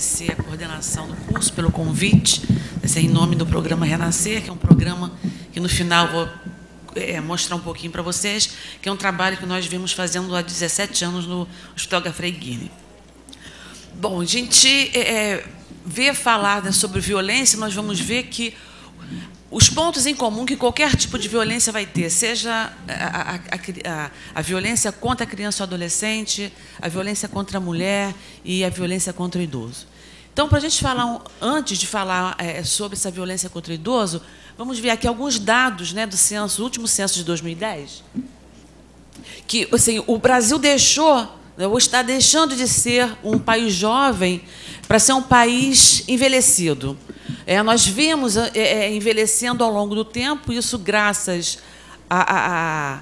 agradecer a coordenação do curso pelo convite, em nome do programa Renascer, que é um programa que, no final, vou mostrar um pouquinho para vocês, que é um trabalho que nós vimos fazendo há 17 anos no Hospital Gafreguini. Bom, a gente vê falar sobre violência, nós vamos ver que os pontos em comum que qualquer tipo de violência vai ter, seja a violência contra a criança ou adolescente, a violência contra a mulher e a violência contra o idoso. Então, para a gente falar, antes de falar sobre essa violência contra o idoso, vamos ver aqui alguns dados, né, do censo, último censo de 2010, que assim, o Brasil deixou, ou está deixando de ser um país jovem para ser um país envelhecido. Nós vimos envelhecendo ao longo do tempo, isso graças à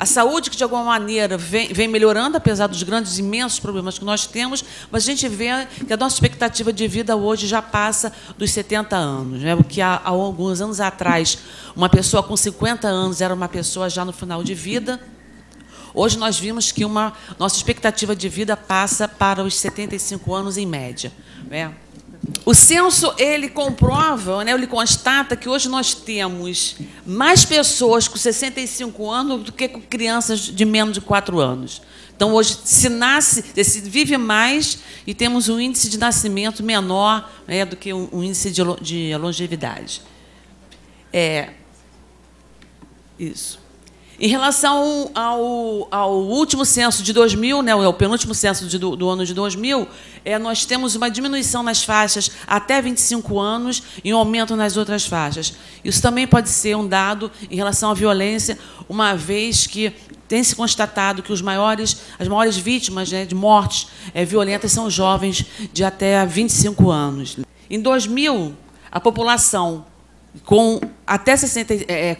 saúde, que de alguma maneira vem melhorando, apesar dos grandes, imensos problemas que nós temos, mas a gente vê que a nossa expectativa de vida hoje já passa dos 70 anos, né? Porque há alguns anos atrás, uma pessoa com 50 anos era uma pessoa já no final de vida. Hoje nós vimos que nossa expectativa de vida passa para os 75 anos em média, né? O censo, ele comprova, né, ele constata que hoje nós temos mais pessoas com 65 anos do que com crianças de menos de 4 anos. Então, hoje, se vive mais e temos um índice de nascimento menor, né, do que um índice de longevidade. Isso. Em relação ao último censo de 2000, né, o penúltimo censo do ano de 2000, nós temos uma diminuição nas faixas até 25 anos e um aumento nas outras faixas. Isso também pode ser um dado em relação à violência, uma vez que tem se constatado que as maiores vítimas, né, de mortes violentas são jovens de até 25 anos. Em 2000, a população com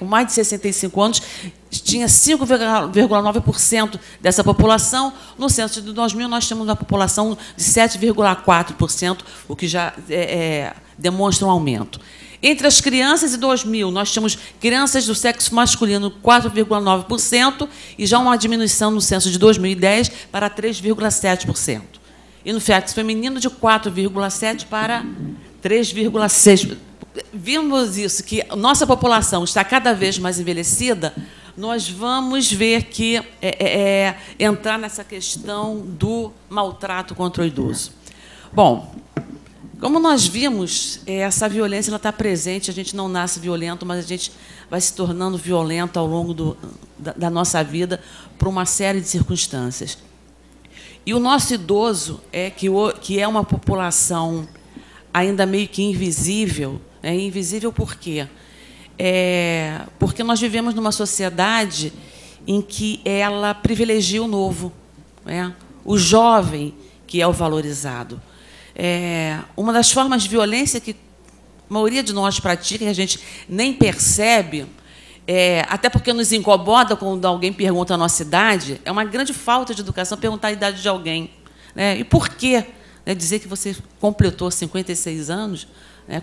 mais de 65 anos, tinha 5,9% dessa população. No censo de 2000, nós temos uma população de 7,4%, o que já demonstra um aumento. Entre as crianças de 2000, nós tínhamos crianças do sexo masculino 4,9% e já uma diminuição no censo de 2010 para 3,7%. E no sexo feminino, de 4,7% para 3,6%. Vimos isso, que nossa população está cada vez mais envelhecida, nós vamos ver que entrar nessa questão do maltrato contra o idoso. Bom, como nós vimos, essa violência ela está presente, a gente não nasce violento, mas a gente vai se tornando violento ao longo da nossa vida por uma série de circunstâncias. E o nosso idoso, que é uma população ainda meio que invisível. Invisível por quê? Porque nós vivemos numa sociedade em que ela privilegia o novo, o jovem, que é o valorizado. Uma das formas de violência que a maioria de nós pratica, e a gente nem percebe, até porque nos incomoda quando alguém pergunta a nossa idade, é uma grande falta de educação perguntar a idade de alguém. E por quê? Dizer que você completou 56 anos,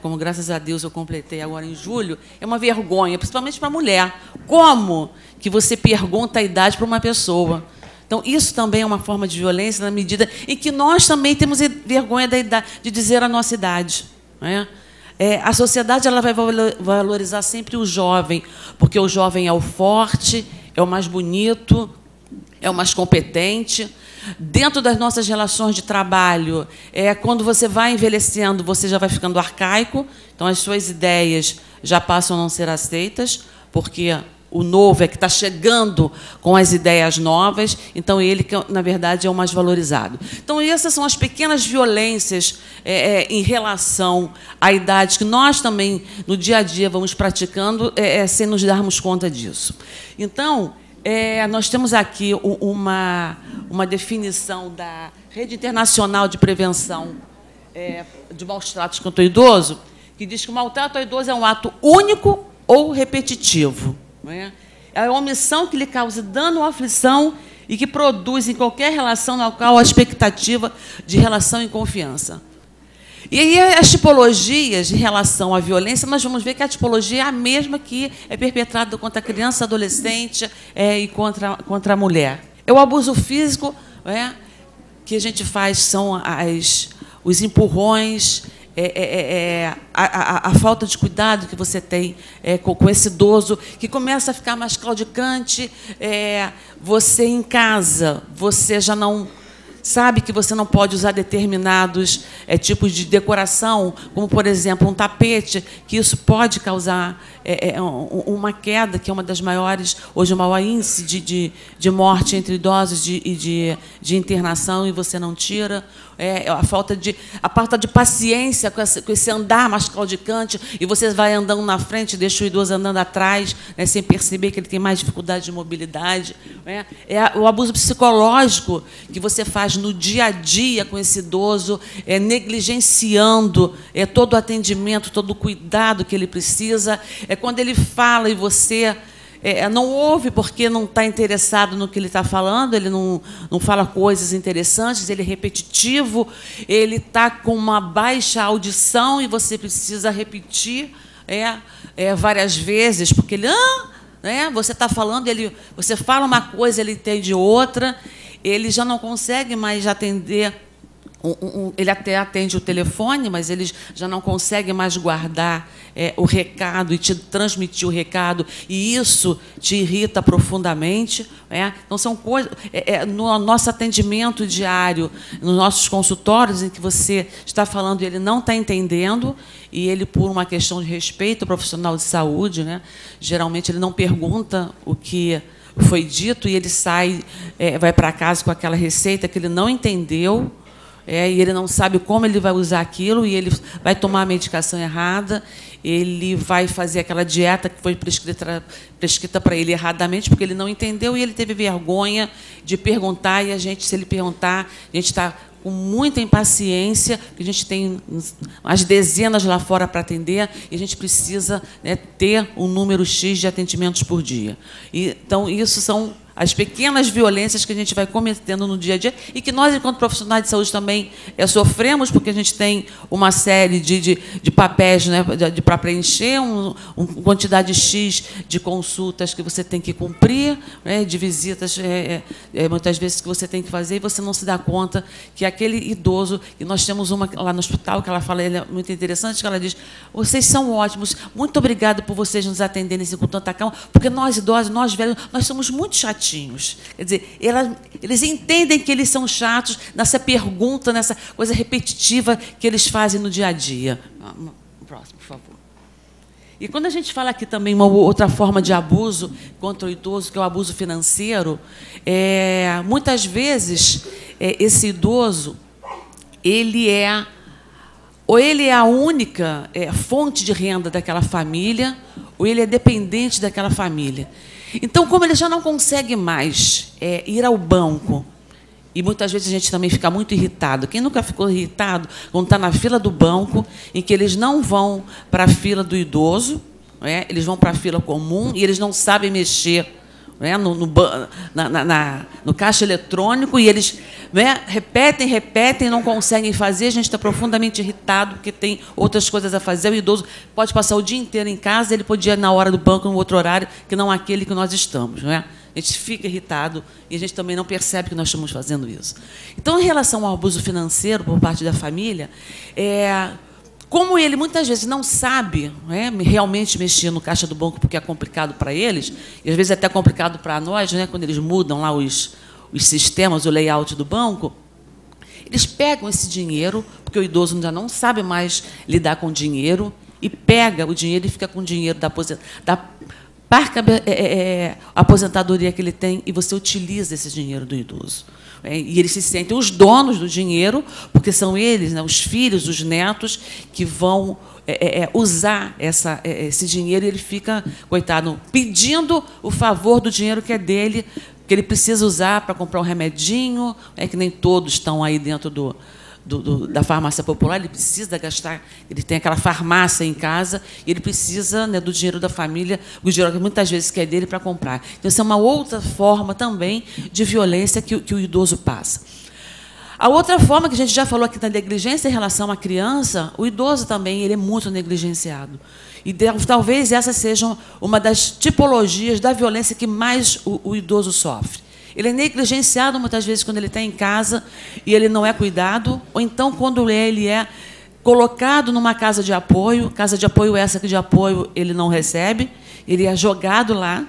como, graças a Deus, eu completei agora em julho, é uma vergonha, principalmente para a mulher. Como que você pergunta a idade para uma pessoa? Então, isso também é uma forma de violência, na medida em que nós também temos vergonha da idade, de dizer a nossa idade. A sociedade ela vai valorizar sempre o jovem, porque o jovem é o forte, é o mais bonito, é o mais competente. Dentro das nossas relações de trabalho, quando você vai envelhecendo, você já vai ficando arcaico, então as suas ideias já passam a não ser aceitas, porque o novo que está chegando com as ideias novas, então ele, que na verdade, é o mais valorizado. Então, essas são as pequenas violências em relação à idade que nós também, no dia a dia, vamos praticando sem nos darmos conta disso. Então, nós temos aqui uma definição da Rede Internacional de Prevenção de Maus Tratos contra o Idoso, que diz que o maltrato ao idoso é um ato único ou repetitivo. É a omissão que lhe causa dano ou aflição e que produz em qualquer relação na qual a expectativa de relação e confiança. E aí, as tipologias em relação à violência, nós vamos ver que a tipologia é a mesma que é perpetrada contra a criança, adolescente e contra a mulher. O abuso físico que a gente faz são os empurrões, a falta de cuidado que você tem com esse idoso, que começa a ficar mais claudicante. Você em casa, você já não sabe que você não pode usar determinados tipos de decoração, como, por exemplo, um tapete, que isso pode causar uma queda, que é uma das maiores, hoje o maior índice de morte entre idosos e de internação, e você não tira. A falta de paciência com esse andar mais claudicante, e você vai andando na frente, deixa o idoso andando atrás, né, sem perceber que ele tem mais dificuldade de mobilidade. O abuso psicológico que você faz no dia a dia com esse idoso, negligenciando todo o atendimento, todo o cuidado que ele precisa. Quando ele fala e você não ouve porque não está interessado no que ele está falando, ele não fala coisas interessantes, ele é repetitivo, ele está com uma baixa audição e você precisa repetir várias vezes, porque ele... você está falando, você fala uma coisa, ele entende outra, ele já não consegue mais atender... Ele até atende o telefone, mas ele já não consegue mais guardar o recado e te transmitir o recado, e isso te irrita profundamente. Então, são coisas... no nosso atendimento diário, nos nossos consultórios, em que você está falando e ele não está entendendo, e ele, por uma questão de respeito ao profissional de saúde, né, geralmente ele não pergunta o que foi dito, e ele sai, vai para casa com aquela receita que ele não entendeu, e ele não sabe como ele vai usar aquilo, e ele vai tomar a medicação errada, ele vai fazer aquela dieta que foi prescrita para ele erradamente, porque ele não entendeu, e ele teve vergonha de perguntar, e se ele perguntar, a gente está com muita impaciência, porque a gente tem as dezenas lá fora para atender, e a gente precisa, né, ter um número X de atendimentos por dia. Então, isso são as pequenas violências que a gente vai cometendo no dia a dia, e que nós, enquanto profissionais de saúde, também sofremos, porque a gente tem uma série de papéis, né, para preencher, uma quantidade X de consultas que você tem que cumprir, né, de visitas, muitas vezes, que você tem que fazer, e você não se dá conta que aquele idoso, que nós temos uma lá no hospital, que ela fala, ele é muito interessante, que ela diz: vocês são ótimos, muito obrigada por vocês nos atenderem assim, com tanta calma, porque nós idosos, nós velhos, nós somos muito chatinhos. Quer dizer, eles entendem que eles são chatos nessa pergunta, nessa coisa repetitiva que eles fazem no dia a dia. Próximo, por favor. E quando a gente fala aqui também uma outra forma de abuso contra o idoso, que é o abuso financeiro, muitas vezes esse idoso, ele é a única fonte de renda daquela família, ou ele é dependente daquela família. Então, como ele já não consegue mais ir ao banco, e muitas vezes a gente também fica muito irritado. Quem nunca ficou irritado quando está na fila do banco, em que eles não vão para a fila do idoso, eles vão para a fila comum, e eles não sabem mexer no caixa eletrônico, e eles repetem, não conseguem fazer. A gente está profundamente irritado, porque tem outras coisas a fazer. O idoso pode passar o dia inteiro em casa, ele podia ir na hora do banco, em outro horário, que não aquele que nós estamos. A gente fica irritado, e a gente também não percebe que nós estamos fazendo isso. Então, em relação ao abuso financeiro por parte da família, como ele muitas vezes não sabe realmente mexer no caixa do banco, porque é complicado para eles, e às vezes é até complicado para nós, quando eles mudam lá os sistemas, o layout do banco, eles pegam esse dinheiro, porque o idoso já não sabe mais lidar com dinheiro, e pega o dinheiro e fica com o dinheiro da aposentadoria que ele tem, e você utiliza esse dinheiro do idoso. E eles se sentem os donos do dinheiro, porque são eles, os filhos, os netos, que vão usar esse dinheiro, e ele fica, coitado, pedindo o favor do dinheiro que é dele, que ele precisa usar para comprar um remedinho, que nem todos estão aí dentro da farmácia popular, ele precisa gastar, ele tem aquela farmácia em casa, e ele precisa do dinheiro da família, o dinheiro que muitas vezes que é dele, para comprar. Então, essa é uma outra forma também de violência que o idoso passa. A outra forma, que a gente já falou aqui da negligência em relação à criança, o idoso também ele é muito negligenciado. E talvez essa seja uma das tipologias da violência que mais o idoso sofre. Ele é negligenciado muitas vezes quando ele está em casa e ele não é cuidado, ou então quando ele é colocado numa casa de apoio essa que de apoio ele não recebe, ele é jogado lá,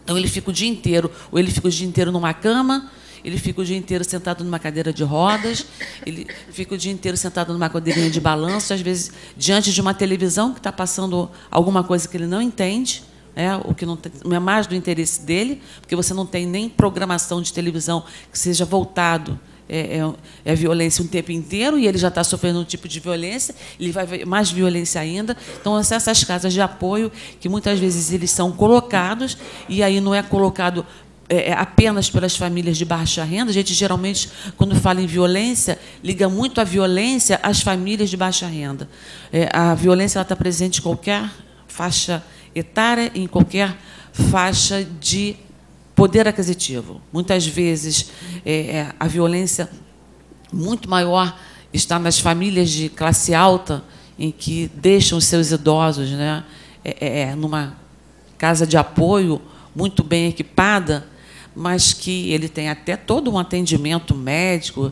então ele fica o dia inteiro, ou ele fica o dia inteiro numa cama, ele fica o dia inteiro sentado numa cadeira de rodas, ele fica o dia inteiro sentado numa cadeirinha de balanço, às vezes diante de uma televisão que está passando alguma coisa que ele não entende, o que não é mais do interesse dele, porque você não tem nem programação de televisão que seja voltado é violência o tempo inteiro, e ele já está sofrendo um tipo de violência, ele vai ver mais violência ainda. Então, essas casas de apoio, que muitas vezes eles são colocados, e aí não é colocado apenas pelas famílias de baixa renda. A gente, geralmente, quando fala em violência, liga muito a violência às famílias de baixa renda. A violência está presente em qualquer faixa etária, em qualquer faixa de poder aquisitivo. Muitas vezes, a violência muito maior está nas famílias de classe alta, em que deixam os seus idosos, né, numa casa de apoio muito bem equipada, mas que ele tem até todo um atendimento médico,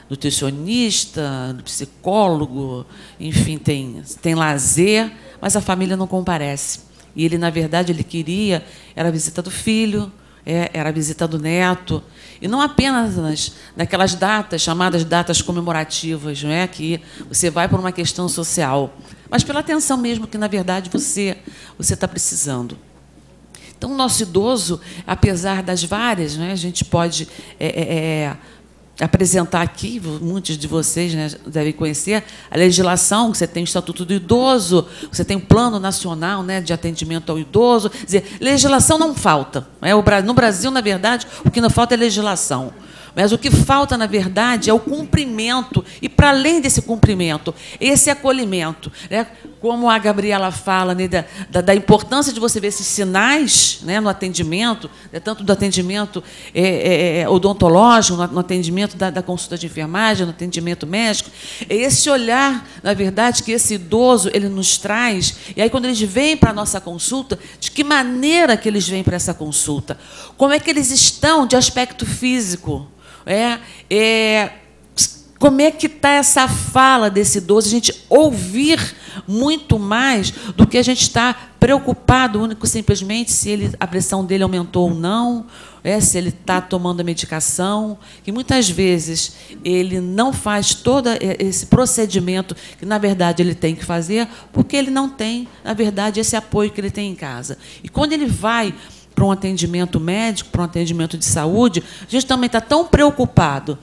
nutricionista, psicólogo, enfim, tem lazer, mas a família não comparece. E ele, na verdade, ele queria era a visita do filho, era a visita do neto, e não apenas naquelas datas, chamadas datas comemorativas, não é, que você vai por uma questão social, mas pela atenção mesmo que, na verdade, você está precisando. Então, o nosso idoso, apesar das várias, né, a gente pode apresentar aqui, muitos de vocês, né, devem conhecer, a legislação, que você tem o Estatuto do Idoso, você tem o Plano Nacional, né, de Atendimento ao Idoso. Quer dizer, legislação não falta. No Brasil, na verdade, o que não falta é legislação. Mas o que falta, na verdade, é o cumprimento, e, para além desse cumprimento, esse acolhimento. Né? Como a Gabriela fala, né, da importância de você ver esses sinais, né, no atendimento, tanto do atendimento odontológico, no atendimento da consulta de enfermagem, no atendimento médico, é esse olhar, na verdade, que esse idoso ele nos traz. E aí, quando eles vêm para a nossa consulta, de que maneira que eles vêm para essa consulta? Como é que eles estão de aspecto físico? Como é que está essa fala desse idoso? A gente ouvir muito mais do que a gente está preocupado, único simplesmente se a pressão dele aumentou ou não, se ele está tomando a medicação, que muitas vezes ele não faz todo esse procedimento que, na verdade, ele tem que fazer, porque ele não tem, na verdade, esse apoio que ele tem em casa. E quando ele vai para um atendimento médico, para um atendimento de saúde, a gente também está tão preocupado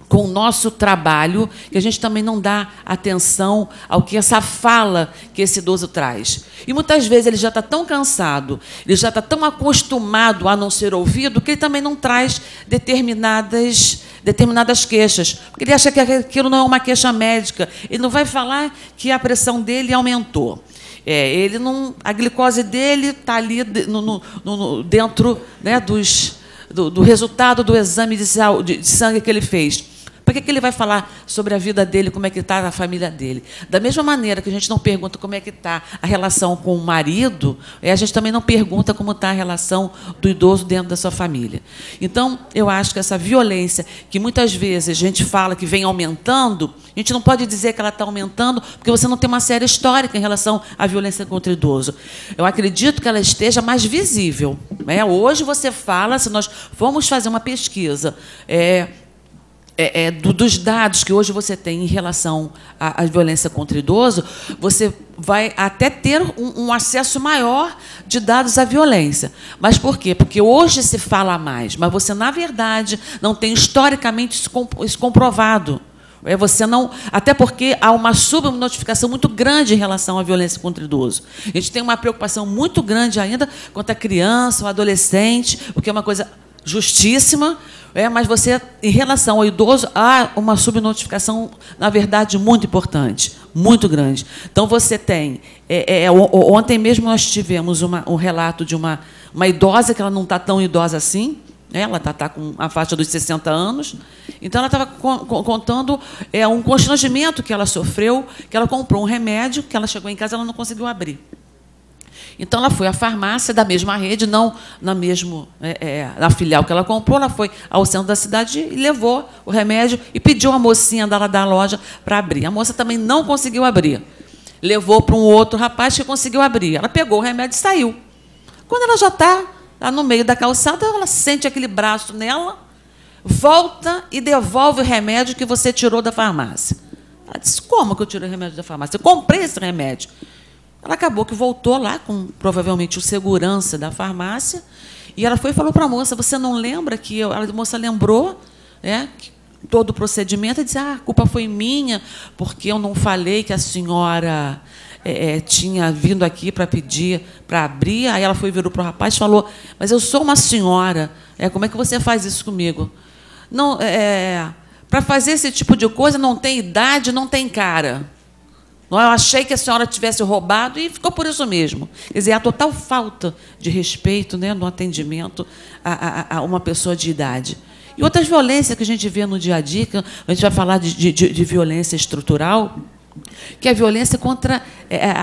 com o nosso trabalho que a gente também não dá atenção ao que essa fala que esse idoso traz. E, muitas vezes, ele já está tão cansado, ele já está tão acostumado a não ser ouvido, que ele também não traz determinadas queixas, porque ele acha que aquilo não é uma queixa médica. Ele não vai falar que a pressão dele aumentou. Ele não, a glicose dele está ali dentro, né, do resultado do exame de sangue que ele fez. Por que ele vai falar sobre a vida dele, como é que está a família dele? Da mesma maneira que a gente não pergunta como é que está a relação com o marido, a gente também não pergunta como está a relação do idoso dentro da sua família. Então, eu acho que essa violência, que muitas vezes a gente fala que vem aumentando, a gente não pode dizer que ela está aumentando, porque você não tem uma série histórica em relação à violência contra o idoso. Eu acredito que ela esteja mais visível. Hoje você fala, se nós formos fazer uma pesquisa, dos dados que hoje você tem em relação à violência contra o idoso, você vai até ter um acesso maior de dados à violência. Mas por quê? Porque hoje se fala mais, mas você, na verdade, não tem historicamente isso comprovado. Você não, até porque há uma subnotificação muito grande em relação à violência contra o idoso. A gente tem uma preocupação muito grande ainda quanto à criança, ao adolescente, o que é uma coisa justíssima, mas você, em relação ao idoso, há uma subnotificação, na verdade, muito importante, muito grande. Então, você tem... ontem mesmo nós tivemos um relato de uma idosa, que ela não está tão idosa assim, ela está com a faixa dos 60 anos, então ela estava contando um constrangimento que ela sofreu, que ela comprou um remédio, que ela chegou em casa e ela não conseguiu abrir. Então, ela foi à farmácia da mesma rede, não na filial que ela comprou, ela foi ao centro da cidade e levou o remédio e pediu a mocinha da loja para abrir. A moça também não conseguiu abrir. Levou para um outro rapaz que conseguiu abrir. Ela pegou o remédio e saiu. Quando ela já está lá no meio da calçada, ela sente aquele braço nela, volta e devolve o remédio que você tirou da farmácia. Ela disse, como que eu tirei o remédio da farmácia? Eu comprei esse remédio. Ela acabou que voltou lá com, provavelmente, o segurança da farmácia, e ela foi e falou para a moça, você não lembra que... A moça lembrou, que todo o procedimento, e disse, a culpa foi minha, porque eu não falei que a senhora tinha vindo aqui para pedir, para abrir. Aí ela virou para o rapaz e falou, mas eu sou uma senhora, como é que você faz isso comigo? Não, para fazer esse tipo de coisa não tem idade, não tem cara. Eu achei que a senhora tivesse roubado e ficou por isso mesmo. Quer dizer, a total falta de respeito, no atendimento a uma pessoa de idade. E outras violências que a gente vê no dia a dia, que a gente vai falar de violência estrutural, que é a violência contra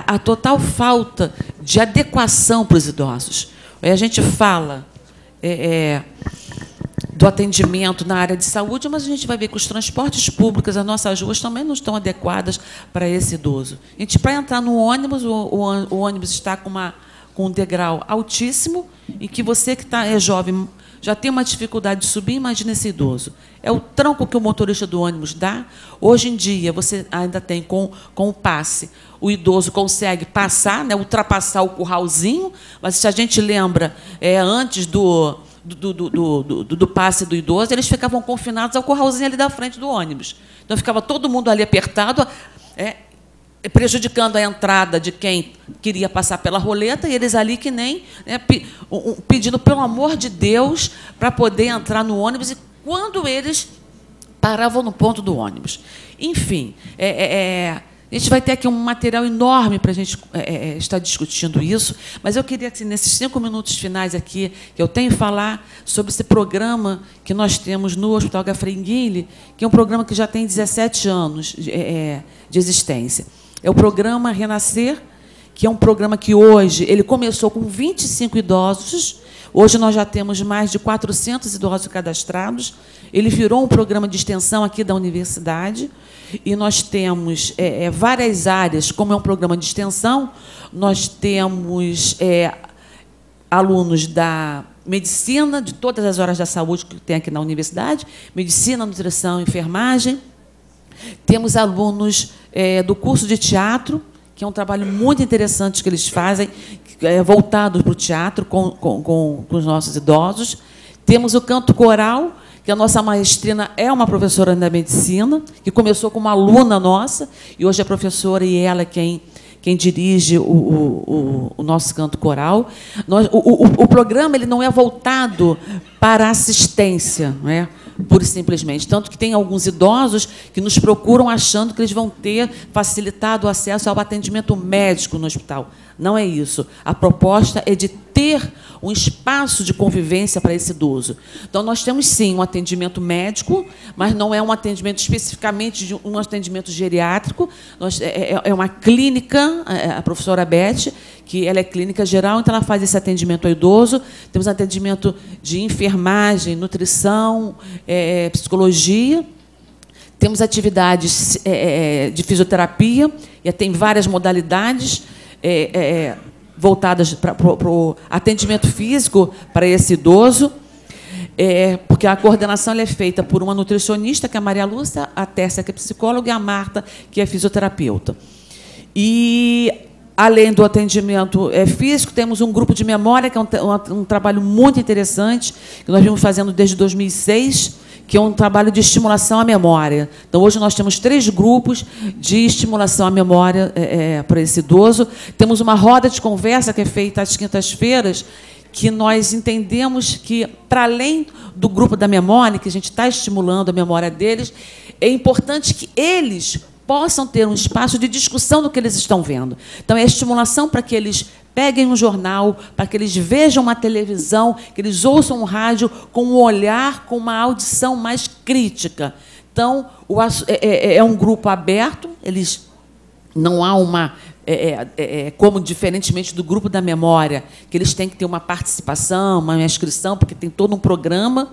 a total falta de adequação para os idosos. A gente fala do atendimento na área de saúde, mas a gente vai ver que os transportes públicos, as nossas ruas também não estão adequadas para esse idoso. A gente, para entrar no ônibus, o ônibus está com um degrau altíssimo, e que você que é jovem já tem uma dificuldade de subir, imagina esse idoso. É o tranco que o motorista do ônibus dá. Hoje em dia, você ainda tem, com o passe, o idoso consegue passar, ultrapassar o curralzinho, mas se a gente lembra, antes do passe do idoso, eles ficavam confinados ao curralzinho ali da frente do ônibus. Então, ficava todo mundo ali apertado, prejudicando a entrada de quem queria passar pela roleta, e eles ali que nem pedindo, pelo amor de Deus, para poder entrar no ônibus, e quando eles paravam no ponto do ônibus. Enfim, a gente vai ter aqui um material enorme para a gente estar discutindo isso, mas eu queria, assim, nesses 5 minutos finais aqui, que eu tenho, falar sobre esse programa que nós temos no Hospital Gafreguinle, que é um programa que já tem 17 anos de existência. É o programa Renascer, que é um programa que hoje ele começou com 25 idosos, hoje nós já temos mais de 400 idosos cadastrados, ele virou um programa de extensão aqui da universidade, e nós temos várias áreas, como é um programa de extensão, nós temos alunos da medicina, de todas as áreas da saúde que tem aqui na universidade, medicina, nutrição, enfermagem. Temos alunos do curso de teatro, que é um trabalho muito interessante que eles fazem, voltado para o teatro com os nossos idosos. Temos o canto coral, que a nossa maestrina é uma professora da medicina, que começou como aluna nossa, e hoje é professora, e ela é quem dirige o nosso canto coral. O programa ele não é voltado para assistência, pura e simplesmente. Tanto que tem alguns idosos que nos procuram achando que eles vão ter facilitado o acesso ao atendimento médico no hospital. Não é isso. A proposta é de ter um espaço de convivência para esse idoso. Então, nós temos, sim, um atendimento médico, mas não é um atendimento especificamente um atendimento geriátrico. É uma clínica, a professora Beth, que ela é clínica geral, então ela faz esse atendimento ao idoso. Temos atendimento de enfermagem, nutrição, psicologia. Temos atividades de fisioterapia, e tem várias modalidades voltadas para o atendimento físico para esse idoso, porque a coordenação é feita por uma nutricionista, que é a Maria Lúcia, a Tércia, que é psicóloga, e a Marta, que é fisioterapeuta. E, além do atendimento físico, temos um grupo de memória, que é um trabalho muito interessante, que nós vimos fazendo desde 2006, que é um trabalho de estimulação à memória. Então, hoje nós temos 3 grupos de estimulação à memória para esse idoso. Temos uma roda de conversa que é feita às quintas-feiras, que nós entendemos que, para além do grupo da memória, que a gente está estimulando a memória deles, é importante que eles possam ter um espaço de discussão do que eles estão vendo. Então, é a estimulação para que eles peguem um jornal, para que eles vejam uma televisão, que eles ouçam um rádio com um olhar, com uma audição mais crítica. Então, é um grupo aberto, não há uma como diferentemente do grupo da memória, que eles têm que ter uma participação, uma inscrição, porque tem todo um programa.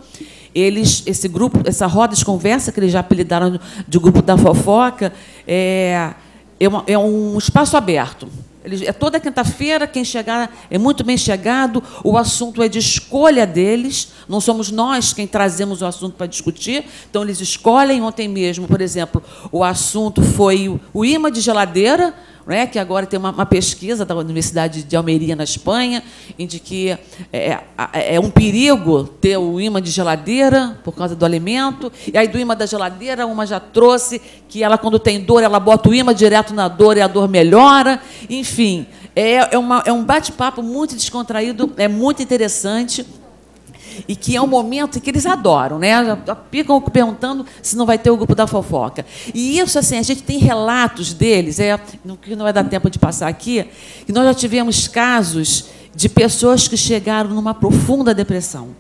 Esse grupo, essa roda de conversa que eles já apelidaram de grupo da fofoca, é um espaço aberto. É toda quinta-feira, quem chegar é muito bem chegado, o assunto é de escolha deles, não somos nós quem trazemos o assunto para discutir, então eles escolhem. Ontem mesmo, por exemplo, o assunto foi o imã de geladeira, né, que agora tem uma pesquisa da Universidade de Almeria, na Espanha, em que é um perigo ter o imã de geladeira por causa do alimento. E aí, do imã da geladeira, uma já trouxe que ela, quando tem dor, ela bota o imã direto na dor e a dor melhora. Enfim, é um bate-papo muito descontraído, é muito interessante. E que é um momento que eles adoram, né? Já ficam perguntando se não vai ter o grupo da fofoca. E isso, assim, a gente tem relatos deles, que não vai dar tempo de passar aqui, que nós já tivemos casos de pessoas que chegaram numa profunda depressão,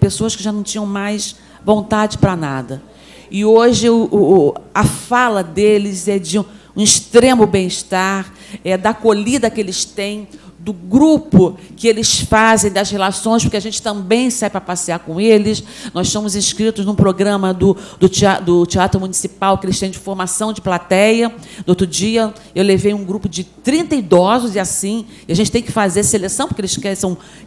pessoas que já não tinham mais vontade para nada. E hoje a fala deles é de um extremo bem-estar, da acolhida que eles têm, do grupo que eles fazem, das relações, porque a gente também sai para passear com eles. Nós somos inscritos num programa do Teatro Municipal, que eles têm de formação de plateia. No outro dia, eu levei um grupo de 30 idosos, e a gente tem que fazer seleção, porque eles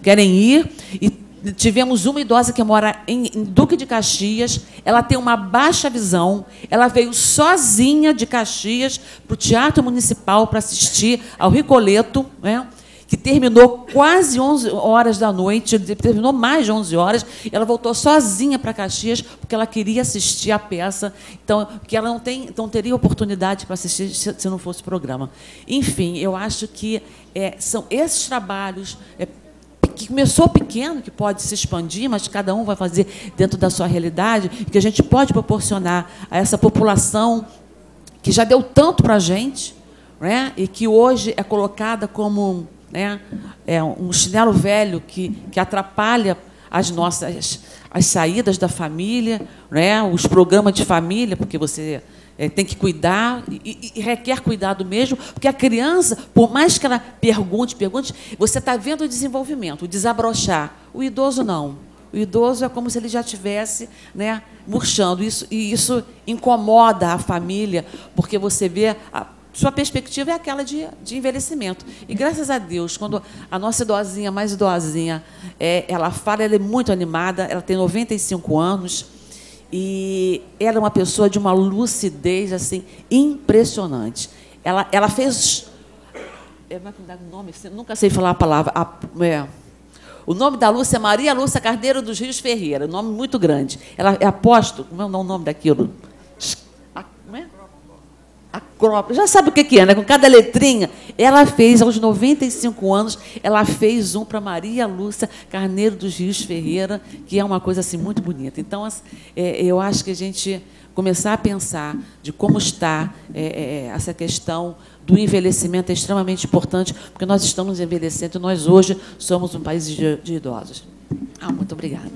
querem ir. E tivemos uma idosa que mora em Duque de Caxias, ela tem uma baixa visão, ela veio sozinha de Caxias para o Teatro Municipal para assistir ao Ricoleto, né? Que terminou quase 11 horas da noite, terminou mais de 11 horas, e ela voltou sozinha para Caxias, porque ela queria assistir a peça, então, porque ela não teria oportunidade para assistir se não fosse o programa. Enfim, eu acho que são esses trabalhos que começou pequeno, que pode se expandir, mas cada um vai fazer dentro da sua realidade, que a gente pode proporcionar a essa população que já deu tanto para a gente, né, e que hoje é colocada como um chinelo velho que atrapalha as saídas da família, né, os programas de família, porque você tem que cuidar, e requer cuidado mesmo, porque a criança, por mais que ela pergunte, você está vendo o desenvolvimento, o desabrochar. O idoso não. O idoso é como se ele já estivesse, né, murchando. Isso incomoda a família, porque você vê sua perspectiva é aquela de envelhecimento. E, graças a Deus, quando a nossa idosinha, mais idosinha, ela fala, ela é muito animada, ela tem 95 anos, e ela é uma pessoa de uma lucidez assim, impressionante. Ela fez... nunca sei falar a palavra. O nome da Lúcia é Maria Lúcia Carneiro dos Rios Ferreira, um nome muito grande. Ela é apóstolo, como é o nome daquilo? Acrópole. Já sabe o que é, né? Com cada letrinha. Ela fez, aos 95 anos, ela fez um para Maria Lúcia Carneiro dos Rios Ferreira, que é uma coisa assim, muito bonita. Então, eu acho que a gente começar a pensar de como está essa questão do envelhecimento é extremamente importante, porque nós estamos envelhecendo e nós, hoje, somos um país de idosos. Muito obrigada.